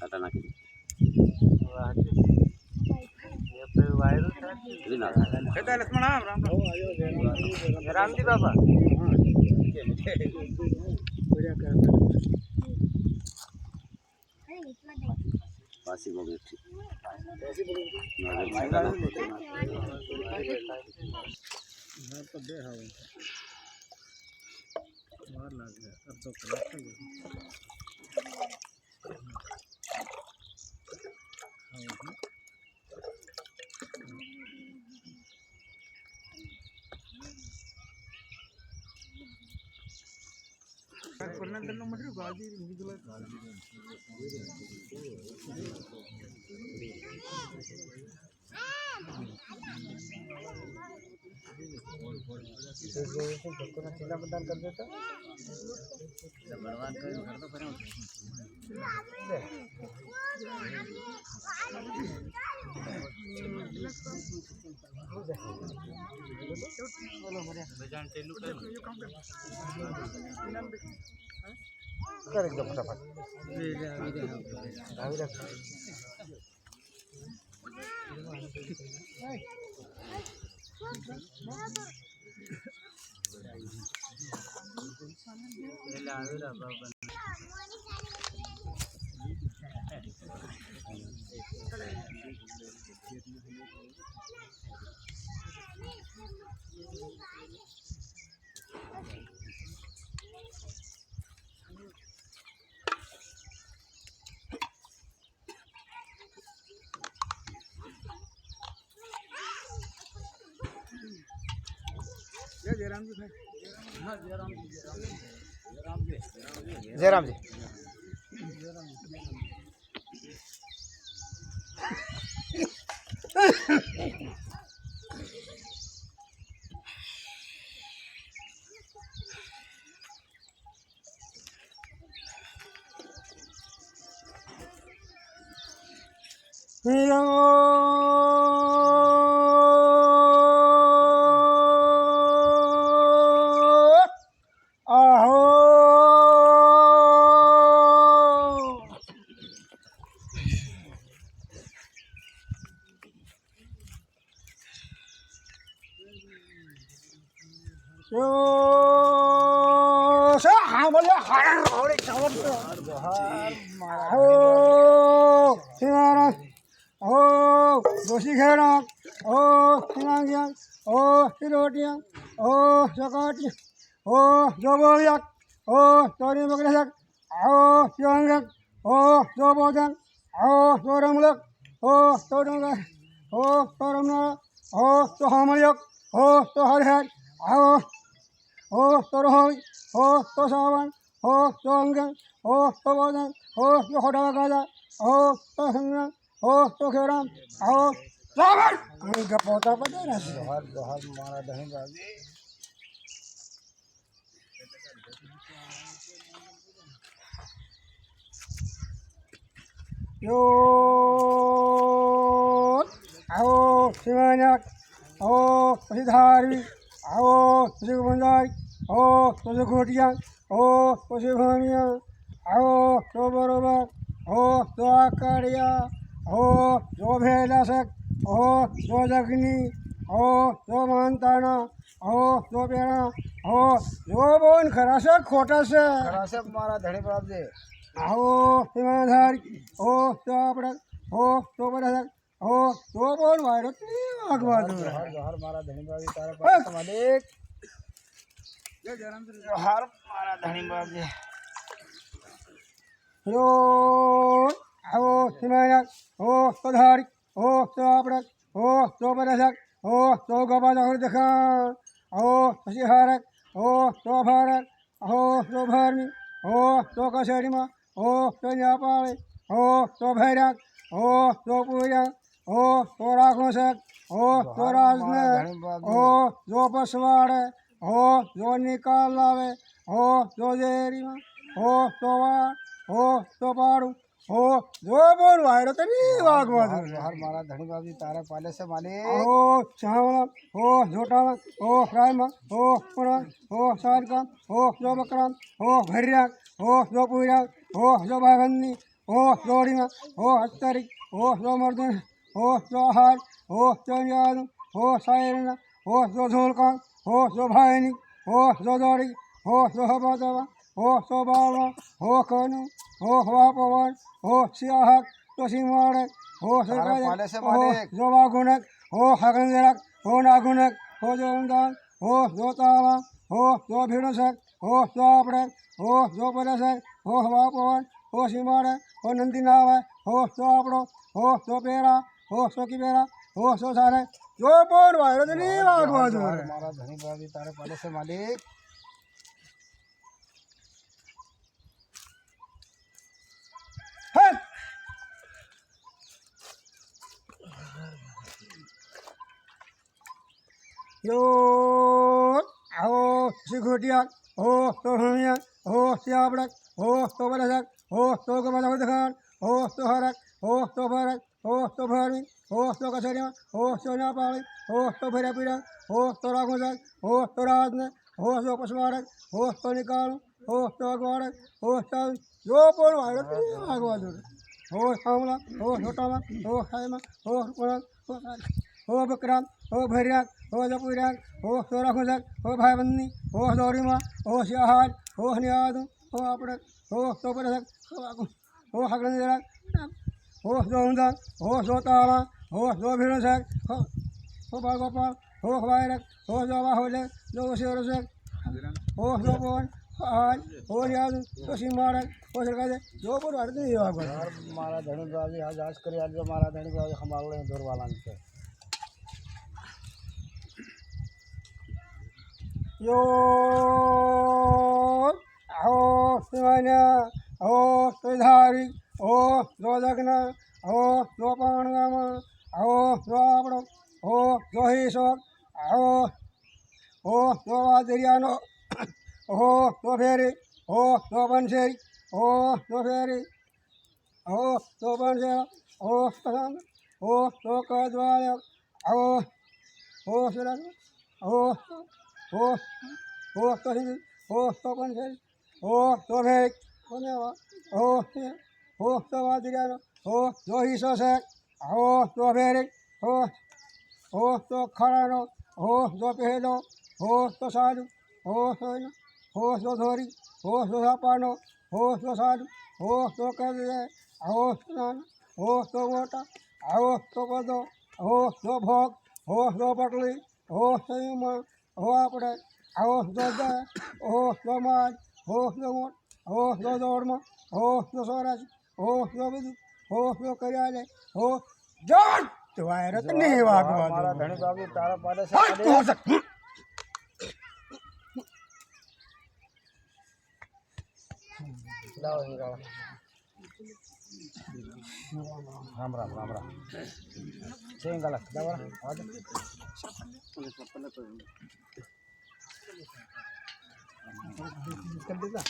કાટા નાખી રામજી બાપા પાસી બગડી તો બે હવે વાર લાગે અડધો કલાક થઈ मतदान कर देता भगवान कर तो करें कर एकदम फटाफट जयराम जी जयराम जी दोषी खेड़ा ओ सिंगांगिया ओ सिरोटिया ओ चकाटिया ओ जोबोलिया ओ तोरी बकरेसक ओ योंगक ओ जोबोदन ओ तोरमलक ओ तोरमगा ओ तोरमना ओ तोहामलक ओ तोहरहर ओ तोरहोई ओ तोसावन ओ तोंगन ओ तोबोदन ओ योहडागादा ओ तोहंगन ओ तोखेराम ओ लावर का पोता पता है जोहर जोहर मारा दही बाजी यो आओ शिवानक आओ सिधारी आओ सुगंधारी आओ सुगोटिया आओ सुभानिया आओ तो बरोबर आओ तो आकारिया आओ जो भेदसक ओ जो जगनी ओ जो मानताना ओ जो पेड़ा ओ जो बोन खरा से खोटा से मारा धड़े बाप दे आओ हिमाधारी ओ तो अपना ओ तो बड़ा ओ तो बोन वायरस नहीं आगवाद हर मारा धनी बाप तारा पास मालिक जय जयराम हर मारा धनी बाप दे यो आओ हिमाधारी ओ तो धारी ओ तो अपना ओ तो बरसक ओ तो गबा जहर देखा ओ हरक ओ तो भारत ओ तो भारनी ओ तो कसेरीमा ओ तो न्यापाले ओ तो भैरक ओ तो पूजा ओ तो राघोसक ओ तो राजने ओ जो बसवाड़े ओ जो निकाल लावे ओ जो जेरीमा ओ तो वार ओ तो पाड़ू ओ जो बोल वायरो तरी वागवा हर मारा धनी बाबी तारे पाले से माले ओ चावला ओ झोटावा ओ रायमा ओ पुरा ओ सारका ओ जो बकराम ओ भरिया ओ जो पूरा ओ जो भागन्नी हो जोड़ीमा हो हस्तरी हो जो मर्दन हो जो हार हो जो याद हो सायरना हो जो झोलका हो जो भाईनी हो जो जोड़ी हो जो हबादवा हो जो बावा हो कनु हो हवा पवन हो सियाहक तो सिमाड़क हो सरकाजक हो जो वागुनक हो हगंजरक हो नागुनक हो जो उमदान हो जो तावा हो जो भिड़सक हो जो आपड़क हो जो परसक हो हवा पवन हो सिमाड़क हो नंदी नावा हो जो आपड़ो हो जो पेरा हो सो की पेरा हो सो सारे जो बोल वायरो तो नहीं वागवा जो हमारा धनी बाबी तारे पहले से मालिक हट यो आओ सिखोटिया हो तो हमिया हो सियाबड़क हो तो बरसक हो तो गबला दिखान हो तो हरक हो तो भरक हो तो भरमी हो तो कसरिया हो तो नापाली हो तो भरा पीड़ा हो तो राघुजक हो तो राजन हो तो पशुवारक हो तो निकाल हो तो अगवारक हो तो जो बोल वायरत अगवा दूर हो हमला हो छोटामा हो हैमा हो पुरन हो बकराम हो भैरक हो जपुरक हो सोरा खुजक हो भाईबंदी हो दौरीमा हो सियाहार हो नियाद हो आपड़क हो तो परसक हो हगरक हो जोंदन हो सोताला हो जो भिड़सक हो बागोपाल हो वायरक हो जो बाहुले जो शिवरसक हो जो बोल हाल हो नियाद तो सिमारक हो सरकाजे जो बोल वारते नहीं वागवा यार हमारा धनी बाबी आज आज करे आज हमारा धनी बाबी हमारे दूर वाला से यो हो सिमान्या हो सुधारी हो जो लग्न हो जो पाणगाम हो जो आपड़ो हो जो हिशोक हो जो वादरियानो हो जो फेरी हो जो बनशेरी हो जो फेरी हो जो बनशेरा हो पसंद हो जो कद्वालक हो सुरन हो हो हो तो हिंदी हो तो बनशेरी हो तो भेक हो तो वादरियानो हो जो हिशोक हो जो फेरी हो तो खड़ानो हो जो पहलो हो तो साधु हो सोना हो तो धोरी हो तो सापानो हो तो साधु हो तो कर हो स्नान हो तो मोटा हो तो बदो हो तो भोग हो तो पटली हो संयम हो आपड़े हो तो दय हो तो माज हो तो मोट हो तो दौड़मा हो तो स्वराज हो तो विद्युत हो तो कार्यालय हो जोर वायरत नहीं वागवा हमारा धनी बाबी तारे पहले से हट मालिक तू हो सक लाओ ये लाओ राम राम राम राम चेंग गलत लाओ आज कर देगा